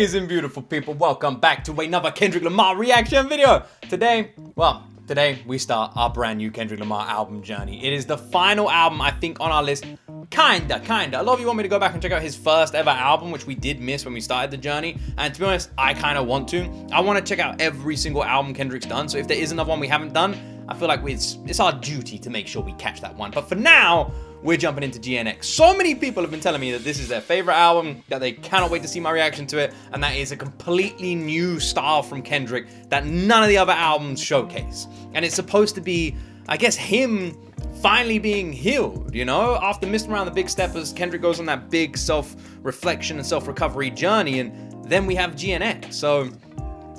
amazing, beautiful people. Welcome back to another Kendrick Lamar reaction video. Today we start our brand new Kendrick Lamar album journey. It is the final album, I think, on our list. Kinda. A lot of you want me to go back and check out his first ever album, which we did miss when we started the journey. And to be honest, I kind of want to. I want to check out every single album Kendrick's done. So if there is another one we haven't done, I feel like it's our duty to make sure we catch that one. But for now, we're jumping into GNX. So many people have been telling me that this is their favorite album, that they cannot wait to see my reaction to it, and that is a completely new style from Kendrick that none of the other albums showcase. And it's supposed to be, I guess, him finally being healed, you know? After missing around the big steppers, Kendrick goes on that big self-reflection and self-recovery journey, and then we have GNX. So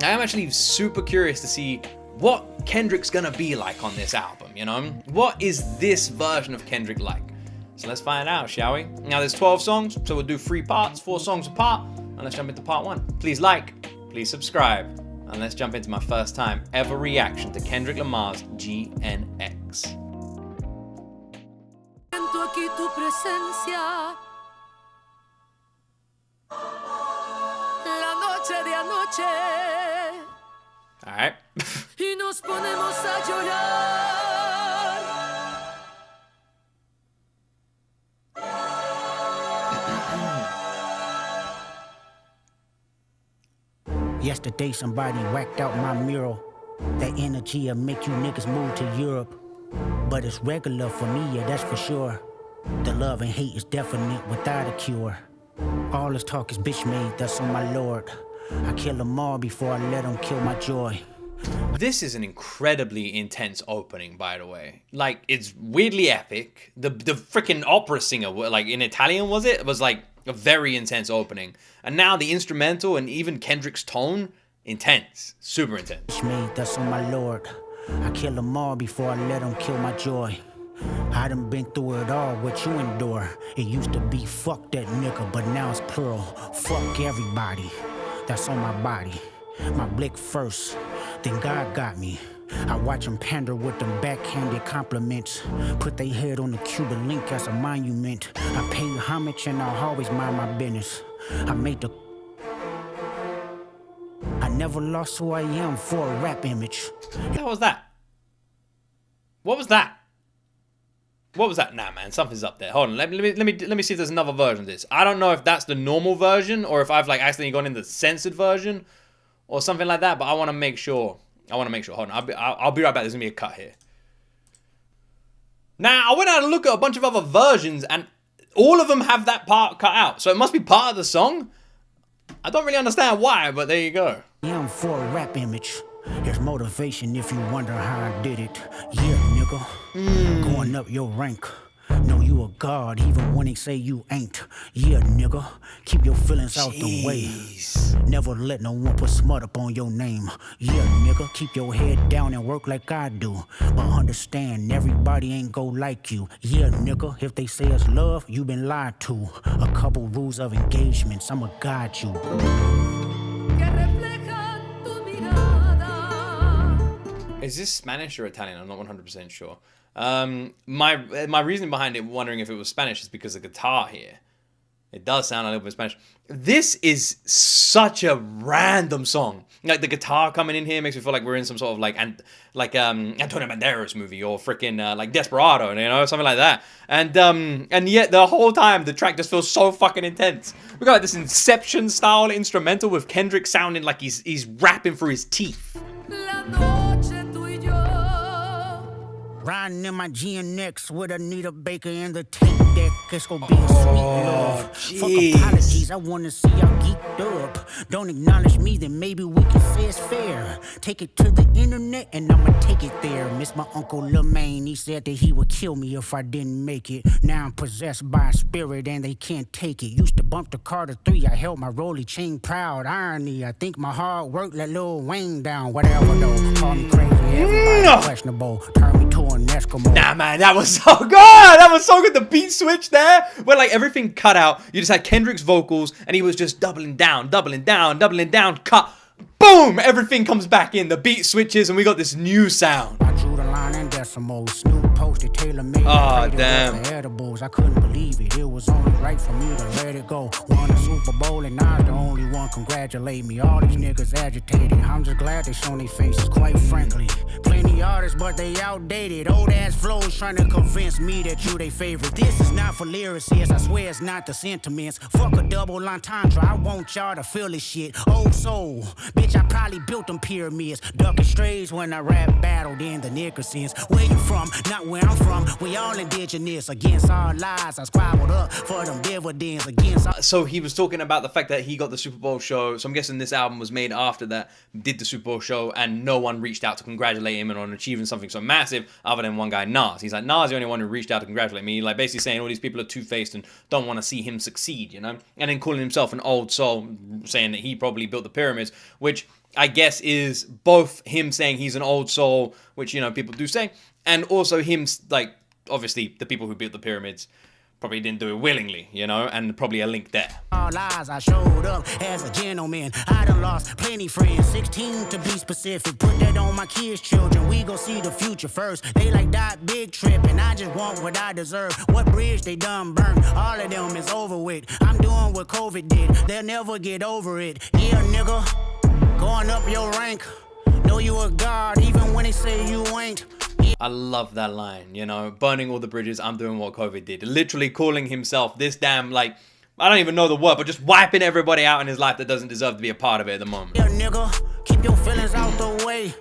I am actually super curious to see what Kendrick's gonna be like on this album, you know? What is this version of Kendrick like? So let's find out, shall we? Now there's 12 songs, so we'll do 3 parts, 4 songs apart, and let's jump into part 1. Please like, please subscribe, and let's jump into my first time ever reaction to Kendrick Lamar's GNX. All right. Yesterday somebody whacked out my mural. That energy'll make you niggas move to Europe. But it's regular for me, yeah, that's for sure. The love and hate is definite without a cure. All this talk is bitch made, that's on my lord. I kill them all before I let them kill my joy. This is an incredibly intense opening, by the way. Like, it's weirdly epic. The freaking opera singer, like in Italian, was like a very intense opening. And now the instrumental and even Kendrick's tone, intense, super intense. Bitch made, that's on my lord. I kill them all before I let them kill my joy. I done been through it all, what you endure. It used to be fuck that nigga, but now it's plural. Fuck everybody, that's on my body. My blick first, then God got me. I watch them pander with them backhanded compliments. Put their head on the Cuban link as a monument. I pay homage and I'll always mind my business. I never lost who I am for a rap image. What was that? What was that? What was that? Nah, man, something's up there. Hold on, let me see if there's another version of this. I don't know if that's the normal version or if I've like accidentally gone in the censored version or something like that. But I want to make sure. Hold on, I'll be right back. There's gonna be a cut here. Now I went out and looked at a bunch of other versions, and all of them have that part cut out. So it must be part of the song. I don't really understand why, but there you go. I'm for a rap image. There's motivation if you wonder how I did it. Yeah, nigga. Going up your rank. Know you a god even when they say you ain't. Yeah, nigga. Keep your feelings out the way. Never let no one put smut up on your name. Yeah, nigga. Keep your head down and work like I do. But understand, everybody ain't go like you. Yeah, nigga. If they say it's love, you been lied to. A couple rules of engagements, I'ma guide you. Is this Spanish or Italian? I'm not 100% sure. My reasoning behind it, wondering if it was Spanish, is because of the guitar here. It does sound a little bit Spanish. This is such a random song. Like the guitar coming in here makes me feel like we're in some sort of like Antonio Banderas movie or freaking like Desperado, you know, something like that. And yet the whole time the track just feels so fucking intense. We got like this Inception style instrumental with Kendrick sounding like he's rapping through his teeth. Riding in my GNX with Anita Baker in the tape deck. It's gonna be a sweet love. Fuck apologies, I wanna see y'all geeked up. Don't acknowledge me, then maybe we can say it's fair. Take it to the internet and I'ma take it there. Miss my uncle Lemaine, he said that he would kill me if I didn't make it. Now I'm possessed by a spirit and they can't take it. Used to bump the Carter 3, I held my rolly chain proud. Irony, I think my hard work let Lil Wayne down. Whatever though, call me crazy, everybody questionable. Turn me to an Eskimo. Nah, man, that was so good. That was so good. The beat switch there, where like everything cut out. You just had Kendrick's vocals, and he was just doubling down, cut. Boom! Everything comes back in. The beat switches, and we got this new sound. I drew the line in decimals. Snoop posted tailor-made. Oh, damn. Edibles. I couldn't believe it. It was only right for me to let it go. Won a Super Bowl, and I'm the only one wanna congratulate me. All these niggas agitated. I'm just glad they shown their faces, quite frankly. Plenty artists, but they outdated. Old ass flows trying to convince me that you they favorite. This is not for lyricists, I swear it's not the sentiments. Fuck a double entendre, I want y'all to feel this shit. Old soul, bitch, I probably built them pyramids. Ducking strays when I rap battled in the Nickersons. Where you from? Not where I'm from. We all indigenous. Against our lies, I squabbled up for them dividends. Against our... So he was talking about the fact that he got the Super Bowl show. So I'm guessing this album was made after that, did the Super Bowl show, and no one reached out to congratulate him on achieving something so massive other than one guy, Nas. He's like, Nas the only one who reached out to congratulate me. Like basically saying all these people are two-faced and don't want to see him succeed, you know? And then calling himself an old soul, saying that he probably built the pyramids, which I guess is both him saying he's an old soul, which, you know, people do say, and also him, like, obviously the people who built the pyramids probably didn't do it willingly, you know, and probably a link there. All lies, I showed up as a gentleman. I done lost plenty friends, 16 to be specific. Put that on my kids' children. We gon' see the future first. They like that big trip, and I just want what I deserve. What bridge they done burned, all of them is over with. I'm doing what COVID did, they'll never get over it. Yeah, nigga, going up your rank. Know you a god, even when they say you ain't. I love that line, you know, burning all the bridges, I'm doing what COVID did. Literally calling himself this damn, like, I don't even know the word, but just wiping everybody out in his life that doesn't deserve to be a part of it at the moment. Yeah, nigga, keep your feelings out the way.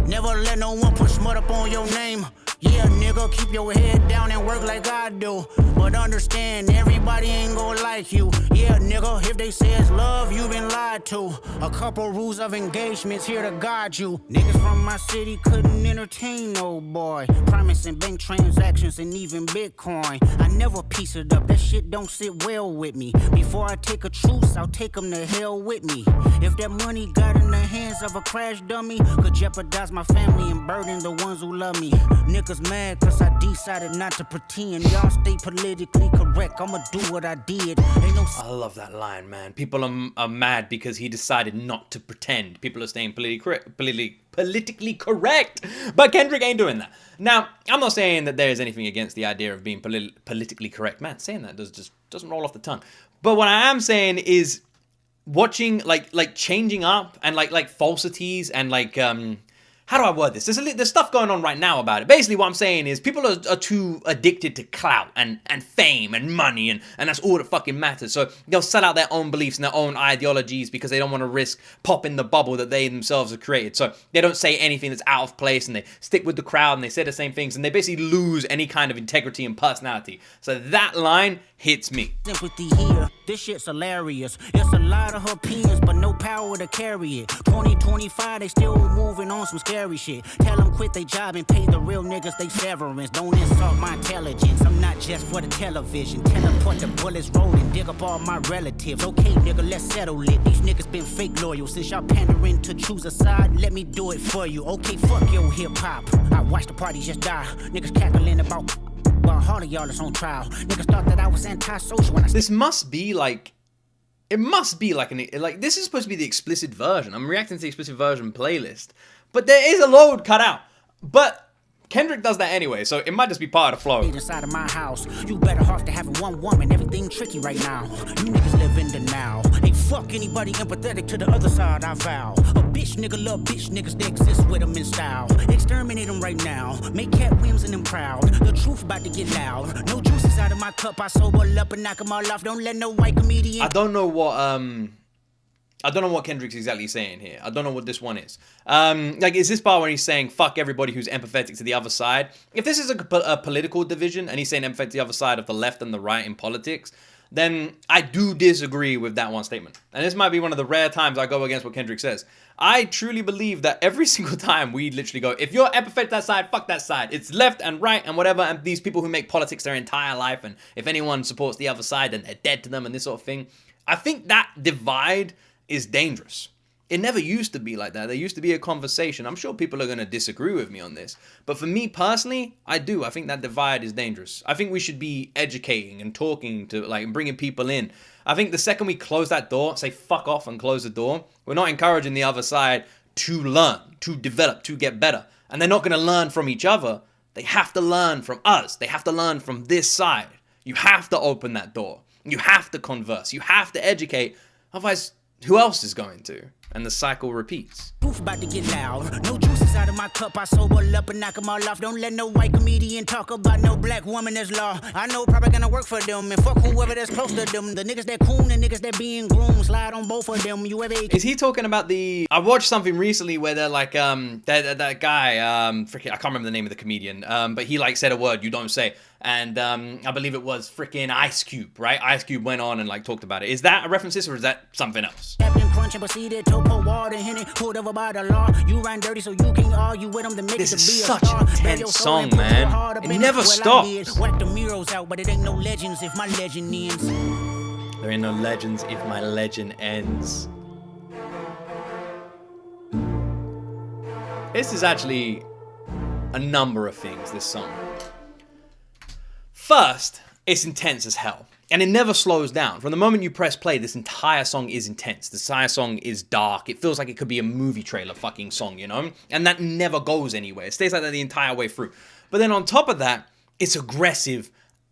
Never let no one put smut up on your name. Yeah, nigga, keep your head down and work like I do. But understand, everybody ain't gonna like you. Yeah, nigga, if they say it's love, you been lied to. A couple rules of engagements here to guide you. Niggas from my city couldn't entertain no boy. Promising bank transactions and even Bitcoin. I never piece it up, that shit don't sit well with me. Before I take a truce, I'll take them to hell with me. If that money got in the hands of a crash dummy, could jeopardize my family and burden the ones who love me. Niggas mad cause I decided not to pretend. Y'all stay politically correct, I'ma do what I did. Ain't no... I love that line, man. People are mad because he decided not to pretend. People are staying politically correct. But Kendrick ain't doing that. Now, I'm not saying that there is anything against the idea of being politically correct. Man, saying that just doesn't roll off the tongue. But what I am saying is watching, like changing up and like falsities and like, how do I word this? There's stuff going on right now about it. Basically, what I'm saying is people are too addicted to clout and fame and money, and that's all that fucking matters. So they'll sell out their own beliefs and their own ideologies because they don't want to risk popping the bubble that they themselves have created. So they don't say anything that's out of place, and they stick with the crowd, and they say the same things, and they basically lose any kind of integrity and personality. So that line hits me. Sympathy here, this shit's hilarious. It's a lot of opinions, but no power to carry it. 2025, they still moving on some scary shit. Tell them quit they job and pay the real niggas they severance. Don't insult my intelligence, I'm not just for the television. Tell them put the bullets roll and dig up all my relatives. Okay, nigga, let's settle it. These niggas been fake loyal. Since y'all pandering to choose a side, let me do it for you. Okay, fuck your hip-hop. I watch the party just die. Niggas cackling about all of y'all is on trial. Niggas thought that I was antisocial when I... This must be like... It must be like this is supposed to be the explicit version. I'm reacting to the explicit version playlist. But there is a load cut out. But Kendrick does that anyway, so it might just be part of the flow. Inside of my house, you better off to having one woman. Everything tricky right now. You niggas live in the now. Ain't fuck anybody empathetic to the other side, I vow. A bitch nigga love bitch niggas, they exist with them in style. Exterminate them right now. Make Cat Williams and them proud. The truth about to get loud. No juices out of my cup, I sober up and knock them all off. Don't let no white comedian... I don't know what Kendrick's exactly saying here. I don't know what this one is. Like, is this part when he's saying, fuck everybody who's empathetic to the other side? If this is a political division, and he's saying empathetic to the other side of the left and the right in politics, then I do disagree with that one statement. And this might be one of the rare times I go against what Kendrick says. I truly believe that every single time we literally go, if you're empathetic to that side, fuck that side. It's left and right and whatever, and these people who make politics their entire life, and if anyone supports the other side, then they're dead to them and this sort of thing. I think that divide is dangerous. It never used to be like that. There used to be a conversation. I'm sure people are going to disagree with me on this. But for me personally, I think that divide is dangerous. I think we should be educating and talking to, like, bringing people in. I think the second we close that door, say fuck off and close the door, we're not encouraging the other side to learn, to develop, to get better. And they're not going to learn from each other. They have to learn from us. They have to learn from this side. You have to open that door. You have to converse. You have to educate. Otherwise, who else is going to? And the cycle repeats. Proof about to get loud. No juices out of my cup. I sober up and knock them all off. Don't let no white comedian talk about no black woman that's law. I know probably gonna work for them and fuck whoever that's close to them. The niggas that coon and niggas that being groomed. Slide on both of them. You ever... Is he talking about the... I watched something recently where they're like, that guy, freaking, I can't remember the name of the comedian, but he like said a word you don't say. And I believe it was freaking Ice Cube, right? Ice Cube went on and like talked about it. Is that a reference to this or is that something else? This is such an intense song, man. It never stops. Whack the Murals out, but it ain't no legends if my legend ends. There ain't no legends if my legend ends. This is actually a number of things, this song. First, it's intense as hell. And it never slows down. From the moment you press play, this entire song is intense. This entire song is dark. It feels like it could be a movie trailer fucking song, you know? And that never goes anywhere. It stays like that the entire way through. But then on top of that, it's aggressive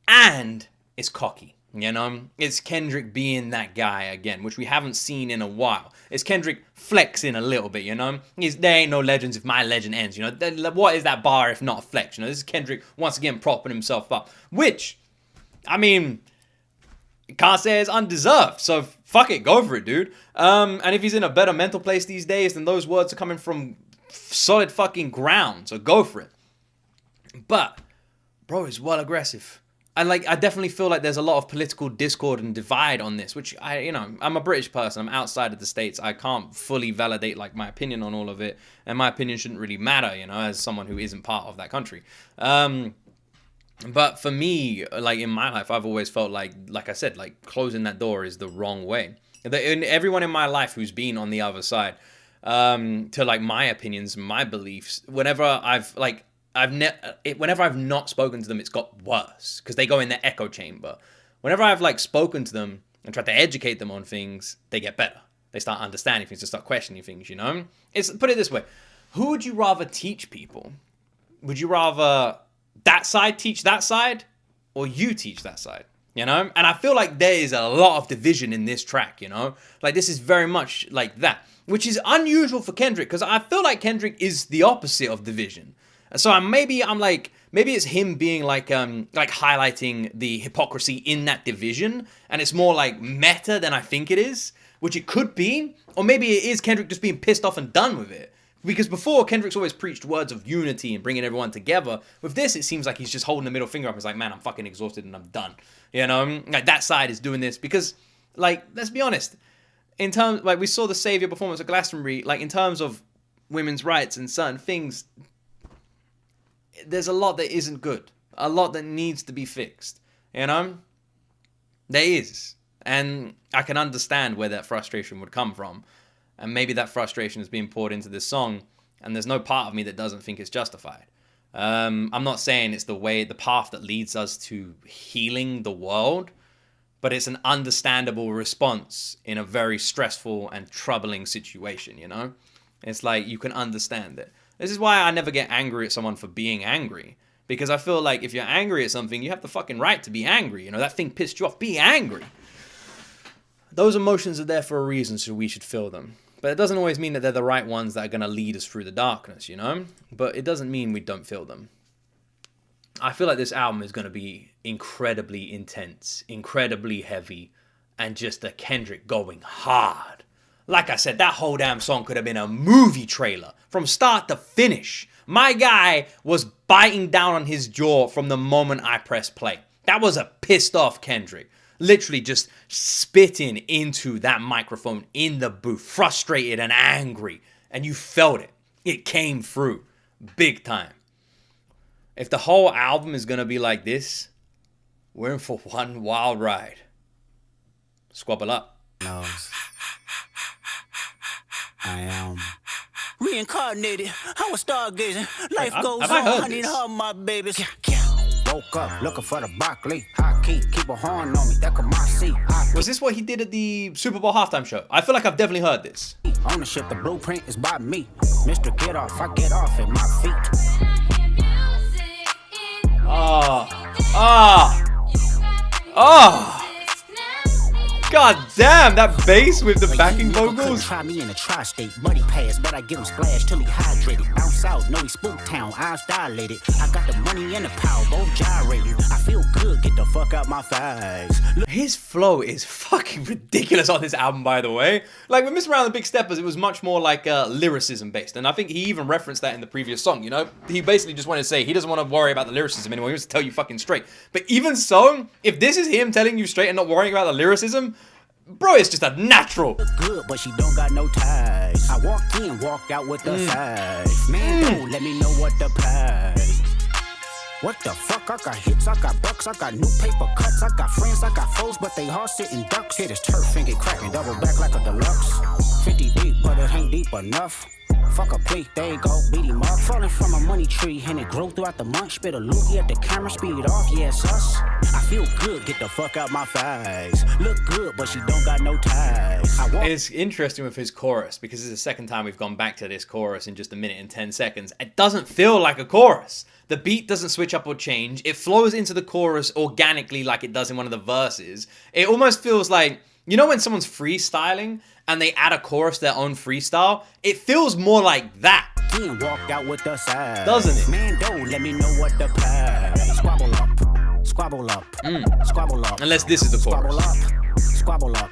and it's cocky, you know? It's Kendrick being that guy again, which we haven't seen in a while. It's Kendrick flexing a little bit, you know? There ain't no legends if my legend ends, you know? What is that bar if not a flex, you know? This is Kendrick once again propping himself up, which, I mean... can't say it's undeserved, so fuck it, go for it, dude. And if he's in a better mental place these days, then those words are coming from solid fucking ground, so go for it. But, bro, it's well aggressive. I definitely feel like there's a lot of political discord and divide on this, which I'm a British person, I'm outside of the States, I can't fully validate like my opinion on all of it, and my opinion shouldn't really matter, you know, as someone who isn't part of that country. But for me, like in my life, I've always felt like I said, like closing that door is the wrong way. And everyone in my life who's been on the other side, to like my opinions, my beliefs, whenever I've not spoken to them, it's got worse because they go in the echo chamber. Whenever I've like spoken to them and tried to educate them on things, they get better. They start understanding things, they start questioning things, you know? Put it this way. Who would you rather teach people? Would you rather that side teach that side or you teach that side, you know? And I feel like there is a lot of division in this track, you know? Like this is very much like that, which is unusual for Kendrick because I feel like Kendrick is the opposite of division. So maybe it's him being like highlighting the hypocrisy in that division and it's more like meta than I think it is, which it could be. Or maybe it is Kendrick just being pissed off and done with it. Because before, Kendrick's always preached words of unity and bringing everyone together. With this, it seems like he's just holding the middle finger up. He's like, man, I'm fucking exhausted and I'm done. You know, like that side is doing this because, like, let's be honest. In terms, like, we saw the Savior performance at Glastonbury. Like, in terms of women's rights and certain things, there's a lot that isn't good. A lot that needs to be fixed. You know? There is. And I can understand where that frustration would come from. And maybe that frustration is being poured into this song, and there's no part of me that doesn't think it's justified. I'm not saying it's the path that leads us to healing the world, but it's an understandable response in a very stressful and troubling situation, you know? It's like you can understand it. This is why I never get angry at someone for being angry, because I feel like if you're angry at something, you have the fucking right to be angry. You know, that thing pissed you off, be angry. Those emotions are there for a reason, so we should feel them. But it doesn't always mean that they're the right ones that are going to lead us through the darkness, you know? But it doesn't mean we don't feel them. I feel like this album is going to be incredibly intense, incredibly heavy, and just a Kendrick going hard. Like I said, that whole damn song could have been a movie trailer from start to finish. My guy was biting down on his jaw from the moment I pressed play. That was a pissed off Kendrick. Literally just spitting into that microphone in the booth, frustrated and angry. And you felt it. It came through. Big time. If the whole album is going to be like this, we're in for one wild ride. Squabble up. No. I am reincarnated. I was stargazing. Life goes on. I need her, my babies. Woke up looking for the broccoli. High key, keep a horn on me. That could my seat. Was this what he did at the Super Bowl halftime show? I feel like I've definitely heard this. Ownership, the blueprint is by me. Mr. Get Off, I get off at my feet. God damn, that bass with the backing Couldn't vocals. try me in a tri-state, muddy pass, but I get him splashed till he hydrated. Bounce out, know he spook town, eyes dilated. I got the money and the power, both gyrating. I feel good, get the fuck out my face. His flow is fucking ridiculous on this album, by the way. Like with Miss Around the Big Steppers, it was much more like lyricism based, and I think he even referenced that in the previous song. You know, he basically just wanted to say he doesn't want to worry about the lyricism anymore. He wants to tell you fucking straight. But even so, if this is him telling you straight and not worrying about the lyricism, bro, it's just a natural. Good, but she don't got no ties. I walked in, walked out with the size. Man, don't let me know what the price. What the fuck? I got hits, I got bucks, I got new paper cuts, I got friends, I got foes, but they all sitting ducks. Hit his turf and get cracking, double back like a deluxe. 50 deep, but it ain't deep enough. Fuck a plea, there you go, beat him up. Falling from a money tree, and it grew throughout the month. Spit a loogie at the camera, speed off, yes, us. I feel good, get the fuck out my face. Look good, but she don't got no ties. It's interesting with his chorus, because this is the second time we've gone back to this chorus in just a minute and 10 seconds. It doesn't feel like a chorus. The beat doesn't switch up or change. It flows into the chorus organically like it does in one of the verses. It almost feels like, you know when someone's freestyling and they add a chorus to their own freestyle? It feels more like that. Walked out with the size. Doesn't it? Man, don't let me know what the price. Squabble up, squabble up, squabble up. Unless this is the chorus. Squabble up,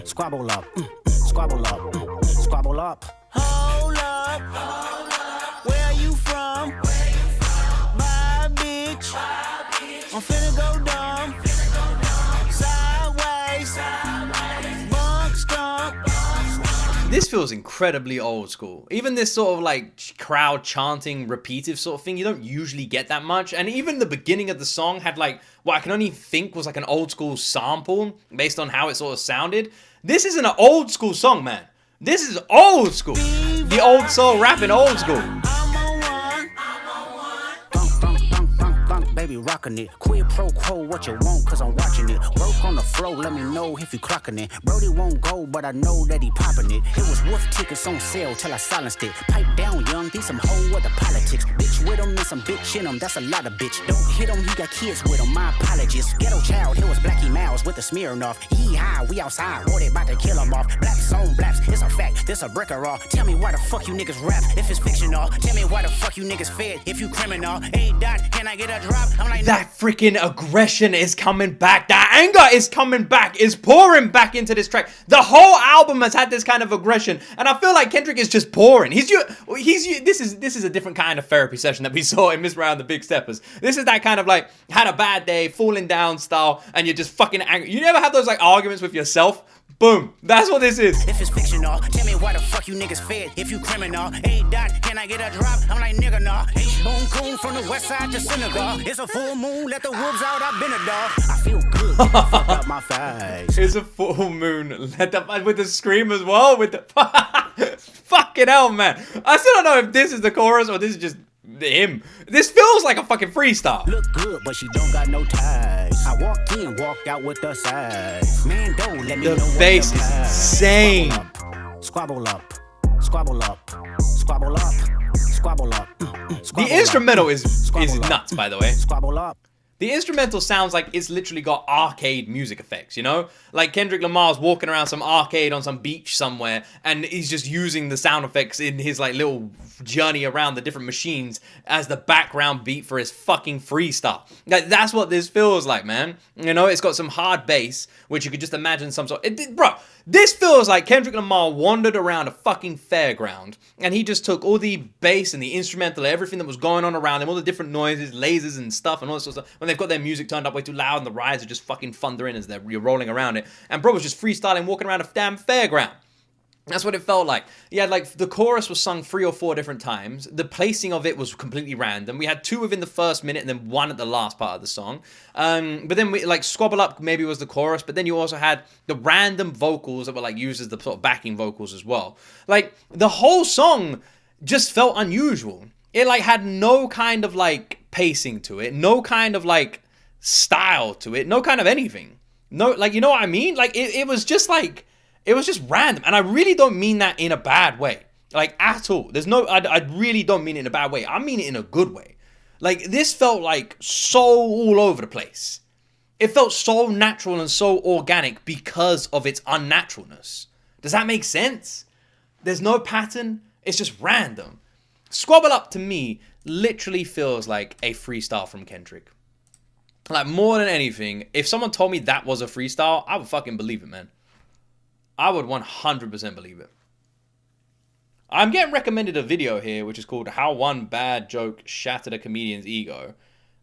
squabble up, squabble up, squabble up. Hold up, where are you from? My bitch, I'm finna go dumb. Sideways, bunk skunk. This feels incredibly old school. Even this sort of like crowd chanting, repetitive sort of thing, you don't usually get that much. And even the beginning of the song had like what I can only think was like an old school sample based on how it sort of sounded. This isn't an old school song, man. This is old school. The old soul rapping old school. Baby rockin' it, quid pro quo, what you want, cause I'm watching it. Broke on the floor, let me know if you clocking it. Brody won't go, but I know that he popping it. It was wolf tickets on sale till I silenced it. Pipe down, young, these some whole other politics. Bitch with him and some bitch in him, that's a lot of bitch. Don't hit him, he got kids with him, my apologies. Ghetto child, here was Blackie Miles with the Smirnoff. Yee-haw, we outside, or they about to kill him off. Blaps on blaps, it's a fact, this a brick or all. Tell me why the fuck you niggas rap if it's fictional. Tell me why the fuck you niggas fed if you criminal. KDOT, can I get a drop? I'm like, that freaking aggression is coming back. That anger is coming back. Is pouring back into this track. The whole album has had this kind of aggression, and I feel like Kendrick is just pouring. This is a different kind of therapy session that we saw in Miss Round the Big Steppers. This is that kind of like had a bad day, falling down style, and you're just fucking angry. You never have those like arguments with yourself? Boom. That's what this is. If it's fictional, tell me why the fuck you niggas fed if you criminal. KDOT, can I get a drop? I'm like, nigga, nah. H-Bone coon from the west side to Senegal. It's a full moon, let the wolves out, I've been a dog. I feel good, get the fuck out my face. It's a full moon. Let the with the scream as well. With the fucking hell, man. I still don't know if this is the chorus or this is just him. This feels like a fucking freestyle. Look good, but she don't got no ties. I walked in, walked out with the size. Man, don't let me know. The bass is insane. Squabble up, squabble up, squabble up, squabble up. The instrumental is nuts, by the way. Squabble up. The instrumental sounds like it's literally got arcade music effects, you know? Like Kendrick Lamar's walking around some arcade on some beach somewhere, and he's just using the sound effects in his like little journey around the different machines as the background beat for his fucking freestyle. Like, that's what this feels like, man. You know, it's got some hard bass, which you could just imagine some sort bro, this feels like Kendrick Lamar wandered around a fucking fairground, and he just took all the bass and the instrumental, everything that was going on around him, all the different noises, lasers and stuff, and all this sort of stuff. When they've got their music turned up way too loud and the rides are just fucking thundering as you're rolling around it. And bro was just freestyling, walking around a damn fairground. That's what it felt like. Yeah, like the chorus was sung 3 or 4 different times. The placing of it was completely random. We had 2 within the first minute and then 1 at the last part of the song. But then we like Squabble Up maybe was the chorus, but then you also had the random vocals that were like used as the sort of backing vocals as well. Like the whole song just felt unusual. It like had no kind of like pacing to it, no kind of like style to it, no kind of anything. No, like, you know what I mean? Like it was just like, it was just random. And I really don't mean that in a bad way. Like, at all. I really don't mean it in a bad way. I mean it in a good way. Like, this felt like so all over the place. It felt so natural and so organic because of its unnaturalness. Does that make sense? There's no pattern. It's just random. Squabble Up to me literally feels like a freestyle from Kendrick. Like, more than anything, if someone told me that was a freestyle, I would fucking believe it, man. I would 100% believe it. I'm getting recommended a video here, which is called How One Bad Joke Shattered a Comedian's Ego.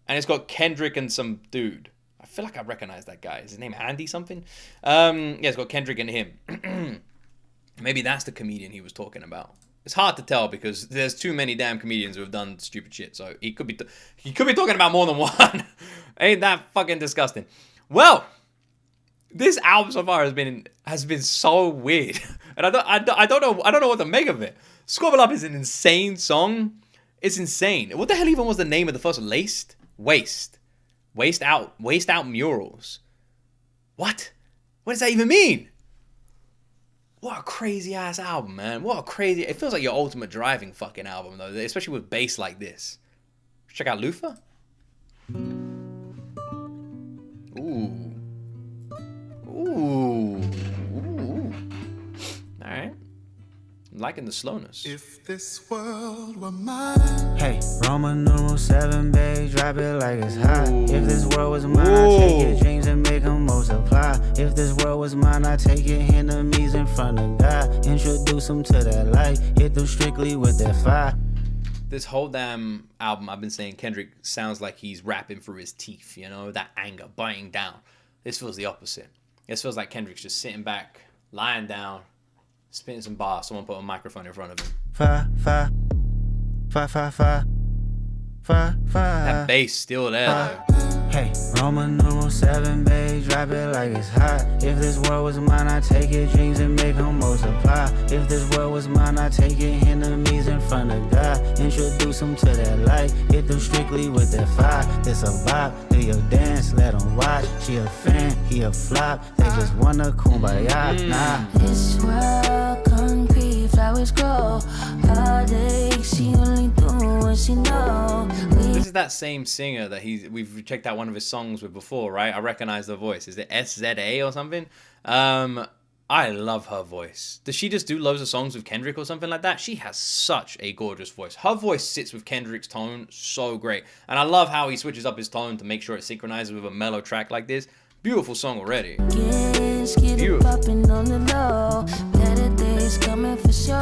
And it's got Kendrick and some dude. I feel like I recognize that guy. Is his name Andy something? Yeah, it's got Kendrick and him. Maybe that's the comedian he was talking about. It's hard to tell because there's too many damn comedians who have done stupid shit. So he could be talking about more than one. Ain't that fucking disgusting? Well, this album so far has been so weird, and I don't know what to make of it. Squabble Up is an insane song. It's insane. What the hell even was the name of the first one? Waste out Murals. What does that even mean? What a crazy ass album, man. It feels like your ultimate driving fucking album though, especially with bass like this. Check out Lufa. Ooh. Alright. I'm liking the slowness. If this world were mine. Hey, Roman numeral 7, babe, drop it like it's hot. If this world was mine, I take your dreams and make them multiply. If this world was mine, I take your enemies in front of God. Introduce them to that light, hit them strictly with that fire. This whole damn album, I've been saying Kendrick sounds like he's rapping through his teeth, you know, that anger biting down. This feels the opposite. This feels like Kendrick's just sitting back, lying down, spitting some bars. Someone put a microphone in front of him. That bass still there though. Hey, Roman numeral 7, babe, drop it like it's hot. If this world was mine, I take your dreams and make them multiply. If this world was mine, I take your enemies in front of God. Introduce them to that light, hit them strictly with that fire. This a bop, do your dance, let them watch. She a fan, he a flop, they just wanna kumbaya, nah. This world concrete, flowers grow. All day, she only do what she know. This is that same singer that we've checked out one of his songs with before, right? I recognize the voice. Is it SZA or something? I love her voice. Does she just do loads of songs with Kendrick or something like that? She has such a gorgeous voice. Her voice sits with Kendrick's tone so great. And I love how he switches up his tone to make sure it synchronizes with a mellow track like this. Beautiful song already. Beautiful. On the low. Better days coming for sure.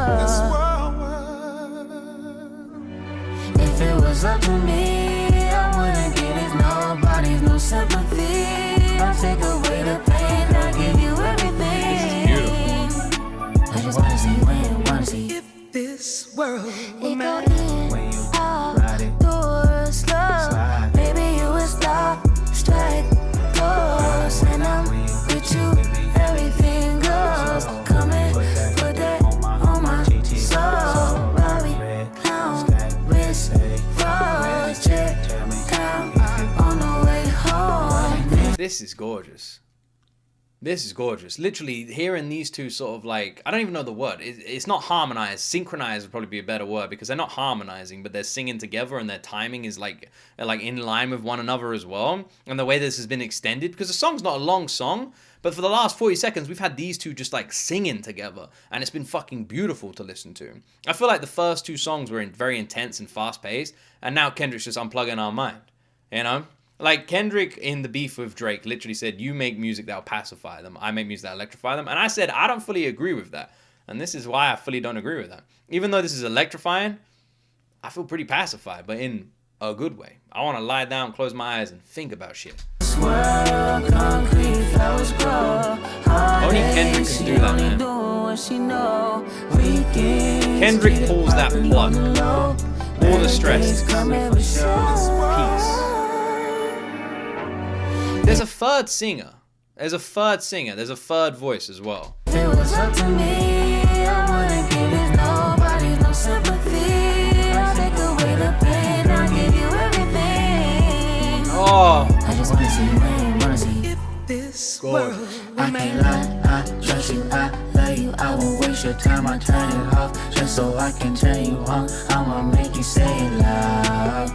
If it was up to me, I wouldn't give it nobody's no sympathy. I'll take away the pain, I'll give you everything. This is beautiful. I just wanna see. If this world were It mine. go in, out, door, slow. Baby, you a star, strike, pose. And I'm with you, everything goes. Come and put that on my soul. Robbie, clown, wrist, froze, check, down, on the way home. This is gorgeous. This is gorgeous. Literally, hearing these two sort of like, I don't even know the word. It's not harmonized. Synchronized would probably be a better word because they're not harmonizing, but they're singing together and their timing is like in line with one another as well. And the way this has been extended, because the song's not a long song, but for the last 40 seconds, we've had these two just like singing together. And it's been fucking beautiful to listen to. I feel like the first two songs were very intense and fast paced. And now Kendrick's just unplugging our mind, you know? Like, Kendrick in the beef with Drake literally said, you make music that'll pacify them. I make music that'll electrify them. And I said, I don't fully agree with that. And this is why I fully don't agree with that. Even though this is electrifying, I feel pretty pacified, but in a good way. I want to lie down, close my eyes, and think about shit. Only Kendrick can do that, man. Kendrick pulls that plug. All the stress. Peace. There's a third singer. There's a third voice as well. If it was up to me, I wouldn't give it nobody's no sympathy. I'll take away the pain, I'll give you everything. Oh. I just wanna see. If this Gorgeous. world were I can't lie, I trust you, I love you. I won't waste your time, I turn it off just so I can turn you on. I'ma make you say it loud.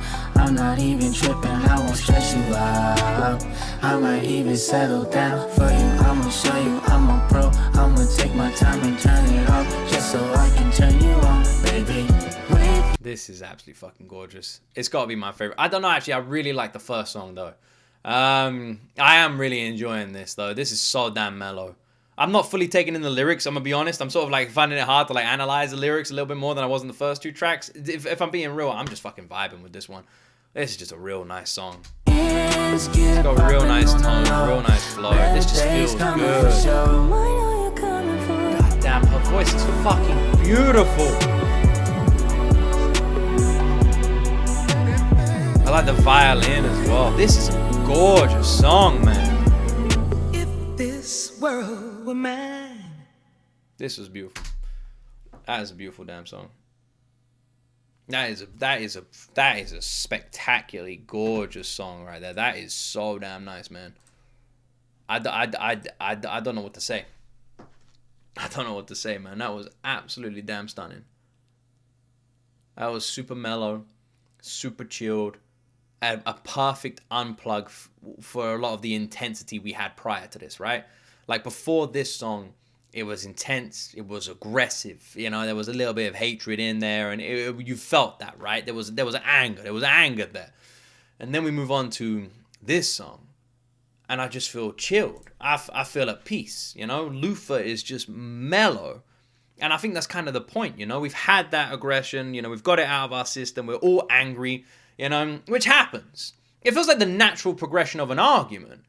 I'm not even tripping, I won't stress you out. I might even settle down for you. I'ma show you I'm a pro. I'ma take my time and turn it off just so I can turn you on, baby. Wait. This is absolutely fucking gorgeous. It's got to be my favorite. I don't know, actually. I really like the first song, though. I am really enjoying this, though. This is so damn mellow. I'm not fully taking in the lyrics, I'm going to be honest. I'm sort of like finding it hard to like analyze the lyrics a little bit more than I was in the first two tracks. If I'm being real, I'm just fucking vibing with this one. This is just a real nice song. It's got a real nice tone, real nice flow. This just feels good. God damn, her voice is fucking beautiful. I like the violin as well. This is a gorgeous song, man. If this world were mine. This was beautiful. That is a beautiful damn song. That is a spectacularly gorgeous song right there. That is so damn nice, man. I don't know what to say. I don't know what to say, man. That was absolutely damn stunning. That was super mellow, super chilled, and a perfect unplug for a lot of the intensity we had prior to this, right? Like before this song, it was intense, it was aggressive, you know, there was a little bit of hatred in there, and you felt that, right? There was anger there. And then we move on to this song, and I just feel chilled. I feel at peace, you know? Lufa is just mellow, and I think that's kind of the point, you know? We've had that aggression, you know, we've got it out of our system, we're all angry, you know, which happens. It feels like the natural progression of an argument.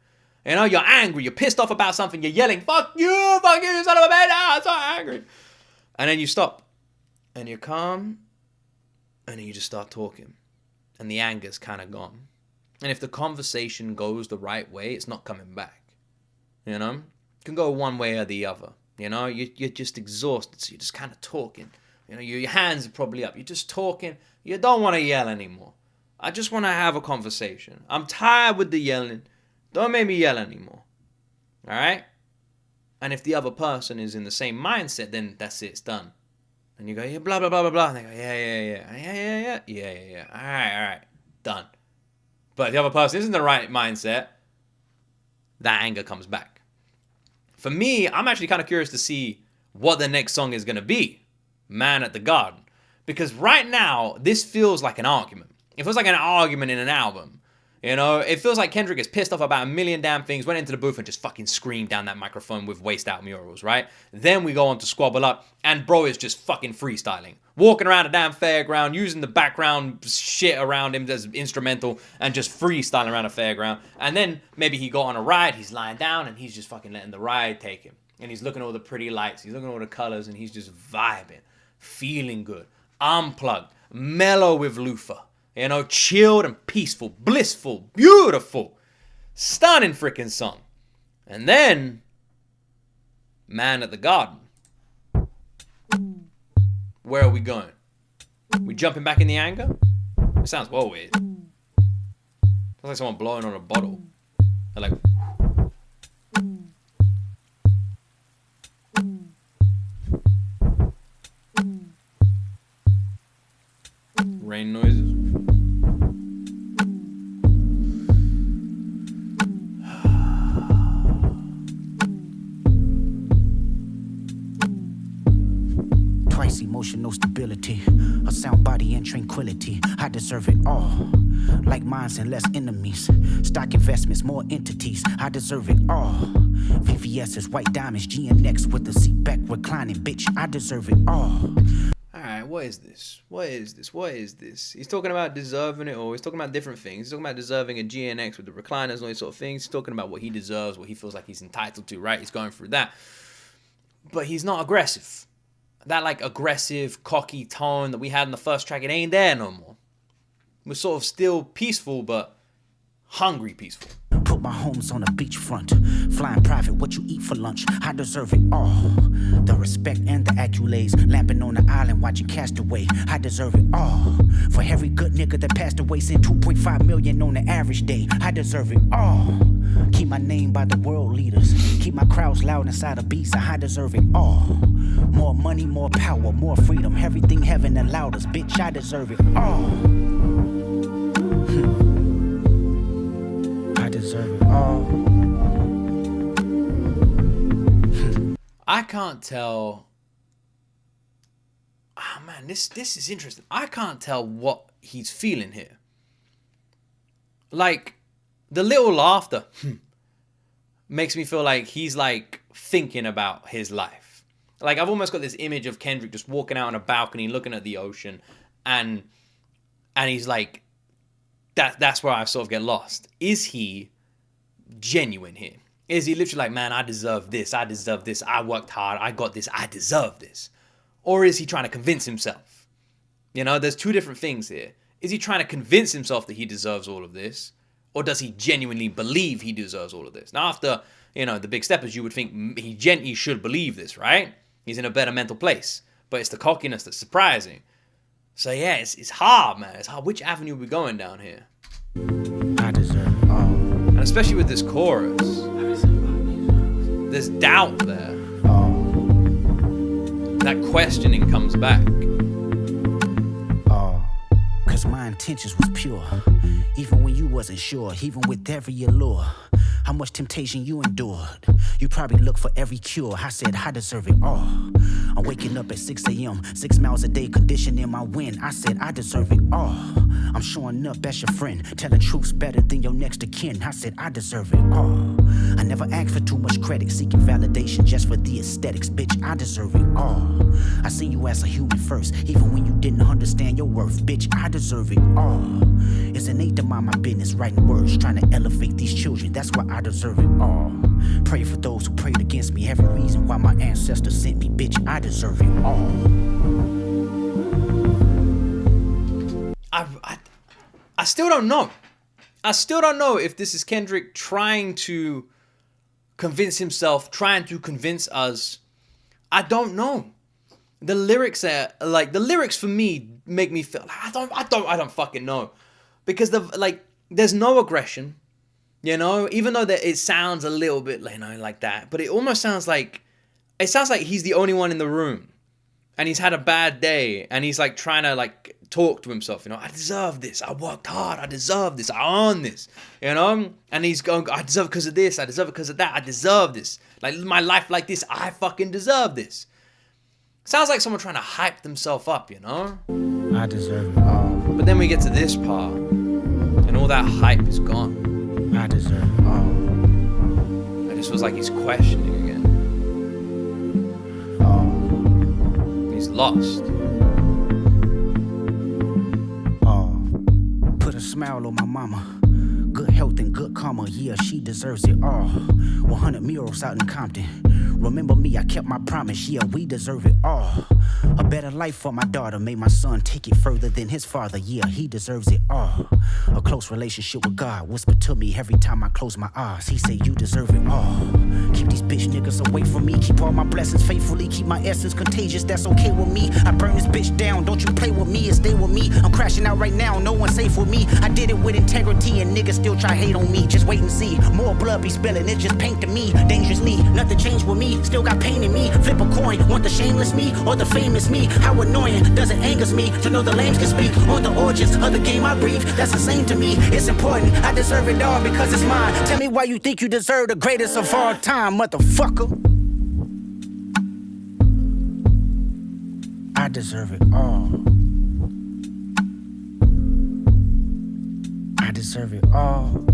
You know, you're angry, you're pissed off about something, you're yelling, fuck you, son of a bitch, I'm so angry. And then you stop, and you're calm, and then you just start talking. And the anger's kind of gone. And if the conversation goes the right way, it's not coming back. You know? It can go one way or the other. You know, you're just exhausted, so you're just kind of talking. You know, your hands are probably up, you're just talking, you don't want to yell anymore. I just want to have a conversation. I'm tired with the yelling. Don't make me yell anymore. All right? And if the other person is in the same mindset, then that's it. It's done. And you go, yeah, blah, blah, blah, blah, blah. And they go, yeah. All right. Done. But if the other person isn't in the right mindset, that anger comes back. For me, I'm actually kind of curious to see what the next song is going to be. Man at the Garden. Because right now, this feels like an argument. It feels like an argument in an album. You know, it feels like Kendrick is pissed off about a million damn things, went into the booth and just fucking screamed down that microphone with waist out Murals, right? Then we go on to Squabble Up, and bro is just fucking freestyling. Walking around a damn fairground, using the background shit around him as instrumental, and just freestyling around a fairground. And then maybe he got on a ride, he's lying down, and he's just fucking letting the ride take him. And he's looking at all the pretty lights, he's looking at all the colors, and he's just vibing, feeling good, unplugged, mellow with Lufa. You know, chilled and peaceful, blissful, beautiful, stunning freaking song. And then, Man at the Garden. Where are we going? We jumping back in the anger? It sounds well weird. Sounds like someone blowing on a bottle. They're like... rain noises. Twice emotional stability, a sound body and tranquility. I deserve it all. Like minds and less enemies. Stock investments, more entities. I deserve it all. VVS's white diamonds, GNX with the seat back reclining. Bitch, I deserve it all. Alright, what is this? He's talking about deserving it, or he's talking about different things. He's talking about deserving a GNX with the recliners and all these sort of things. He's talking about what he deserves, what he feels like he's entitled to, right? He's going through that. But he's not aggressive. That like aggressive, cocky tone that we had in the first track, it ain't there no more. We're sort of still peaceful, but hungry peaceful. Put my homes on a beachfront. Flying private, what you eat for lunch. I deserve it all. The respect and the accolades. Lamping on the island, watching Castaway. I deserve it all. For every good nigga that passed away, sent 2.5 million on the average day. I deserve it all. Keep my name by the world leaders. Keep my crowds loud inside a beat, so I deserve it all. More money, more power, more freedom. Everything heaven allowed us, bitch, I deserve it all. I deserve it all. I can't tell. Oh man, this is interesting. I can't tell what he's feeling here. Like, the little laughter makes me feel like he's like thinking about his life. Like, I've almost got this image of Kendrick just walking out on a balcony looking at the ocean, and he's like, that's where I sort of get lost. Is he genuine here? Is he literally like, man, I deserve this, I worked hard, I got this, I deserve this? Or is he trying to convince himself? You know, there's two different things here. Is he trying to convince himself that he deserves all of this? Or does he genuinely believe he deserves all of this? Now, after, you know, the big steppers, you would think he should believe this, right? He's in a better mental place. But it's the cockiness that's surprising. So yeah, it's hard, man. It's hard. Which avenue are we going down here? I deserve it all. And especially with this chorus, there's doubt there. That questioning comes back. Cause my intentions was pure. Even when you wasn't sure, even with every allure. How much temptation you endured. You probably look for every cure. I said I deserve it all. I'm waking up at 6 a.m. 6 miles a day, conditioning my wind. I said I deserve it all. I'm showing up as your friend, telling truths better than your next of kin. I said I deserve it all. I never asked for too much credit, seeking validation just for the aesthetics. Bitch, I deserve it all. I see you as a human first, even when you didn't understand your worth. Bitch, I deserve it all. It's innate to mind my business, writing words, trying to elevate these children. That's why I deserve it all. Pray for those who prayed against me. Every reason why my ancestors sent me. Bitch, I deserve it all. I still don't know. I still don't know if this is Kendrick trying to convince himself, trying to convince us. I don't know. The lyrics are like, the lyrics for me make me feel I don't fucking know, because there's no aggression, you know, even though that it sounds a little bit, you know, like that, but it almost sounds like he's the only one in the room, and he's had a bad day, and he's like trying to like talk to himself, you know, I deserve this, I worked hard, I deserve this, I earn this, you know, and he's going, I deserve it because of this, I deserve it because of that, I deserve this, like my life like this, I fucking deserve this. Sounds like someone trying to hype themselves up, you know? I deserve it all. But then we get to this part, and all that hype is gone. I deserve it all. It just feels like he's questioning again. He's lost. Put a smile on my mama. Good health and good karma, yeah, she deserves it all. 100 Murals out in Compton. Remember me, I kept my promise, yeah, we deserve it all. A better life for my daughter, made my son take it further than his father, yeah, he deserves it all. A close relationship with God, whispered to me every time I close my eyes. He said, you deserve it all. Keep these bitch niggas away from me, keep all my blessings faithfully, keep my essence contagious, that's okay with me. I burn this bitch down, don't you play with me and stay with me. I'm crashing out right now, no one's safe with me. I did it with integrity and niggas still try hate on me. Just wait and see, more blood be spilling, it's just paint to me. Dangerously, nothing changed with me, still got pain in me. Flip a coin, want the shameless me or the famous me? How annoying does it angers me to know the lames can speak on the origins of the game I breathe? That's the same to me, it's important, I deserve it all because it's mine. Tell me why you think you deserve the greatest of all time, motherfucker. I deserve it all. I deserve it all.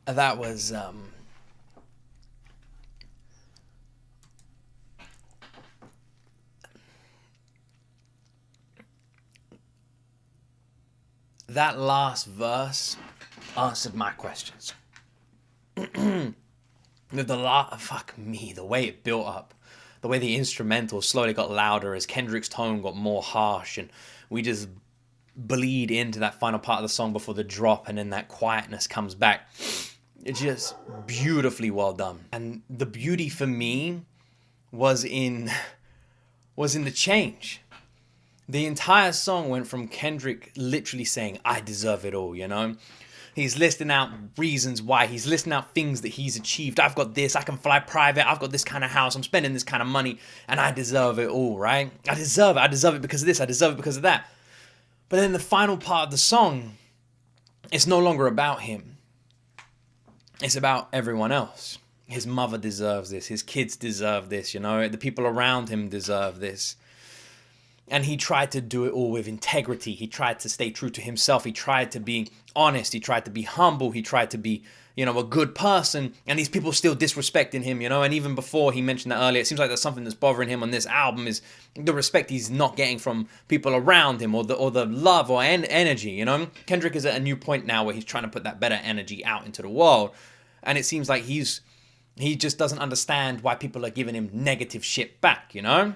That was that last verse answered my questions. The way it built up, the way the instrumental slowly got louder as Kendrick's tone got more harsh, and we just bleed into that final part of the song before the drop, and then that quietness comes back. It's just beautifully well done. And the beauty for me was in the change. The entire song went from Kendrick literally saying, I deserve it all, you know? He's listing out reasons why. He's listing out things that he's achieved. I've got this. I can fly private. I've got this kind of house. I'm spending this kind of money. And I deserve it all, right? I deserve it. I deserve it because of this. I deserve it because of that. But then the final part of the song, it's no longer about him. It's about everyone else. His mother deserves this. His kids deserve this, you know? The people around him deserve this. And he tried to do it all with integrity. He tried to stay true to himself. He tried to be honest. He tried to be humble. He tried to be, you know, a good person. And these people still disrespecting him, you know. And even before, he mentioned that earlier, it seems like there's something that's bothering him on this album is the respect he's not getting from people around him, or the love or energy, you know. Kendrick is at a new point now where he's trying to put that better energy out into the world. And it seems like he just doesn't understand why people are giving him negative shit back, you know.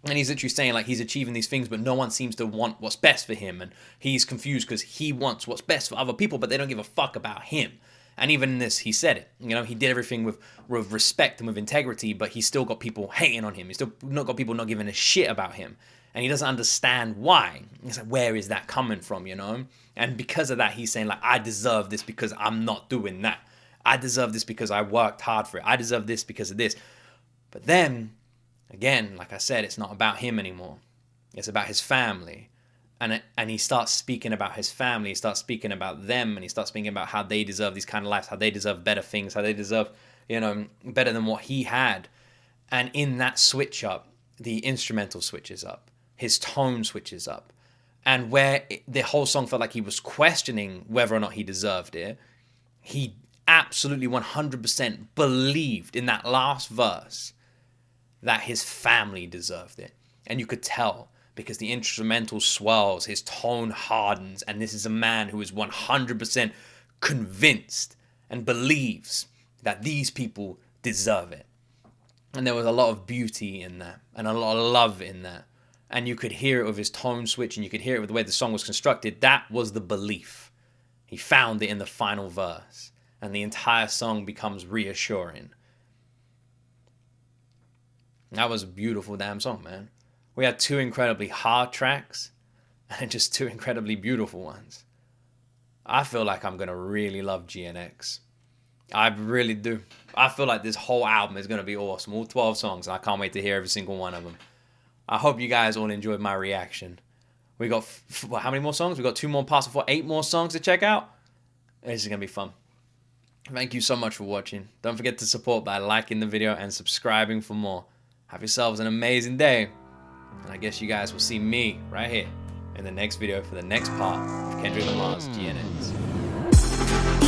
And he's literally saying like he's achieving these things, but no one seems to want what's best for him. And he's confused because he wants what's best for other people, but they don't give a fuck about him. And even in this, he said it. You know, he did everything with respect and with integrity, but he's still got people hating on him. He's still not got people not giving a shit about him. And he doesn't understand why. He's like, where is that coming from, you know? And because of that, he's saying like, I deserve this because I'm not doing that. I deserve this because I worked hard for it. I deserve this because of this. But then, again, like I said, it's not about him anymore. It's about his family. And he starts speaking about his family. He starts speaking about them. And he starts speaking about how they deserve these kind of lives, how they deserve better things, how they deserve, you know, better than what he had. And in that switch up, the instrumental switches up. His tone switches up. And where the whole song felt like he was questioning whether or not he deserved it, he absolutely 100% believed in that last verse that his family deserved it. And you could tell because the instrumental swells, his tone hardens, and this is a man who is 100% convinced and believes that these people deserve it. And there was a lot of beauty in that, and a lot of love in that. And you could hear it with his tone switch, and you could hear it with the way the song was constructed. That was the belief. He found it in the final verse, and the entire song becomes reassuring. That was a beautiful damn song, man. We had two incredibly hard tracks and just two incredibly beautiful ones. I feel like I'm going to really love GNX. I really do. I feel like this whole album is going to be awesome. All 12 songs, and I can't wait to hear every single one of them. I hope you guys all enjoyed my reaction. We got, how many more songs? We got 2 more parts before 8 more songs to check out. This is going to be fun. Thank you so much for watching. Don't forget to support by liking the video and subscribing for more. Have yourselves an amazing day. And I guess you guys will see me right here in the next video for the next part of Kendrick Lamar's GNX.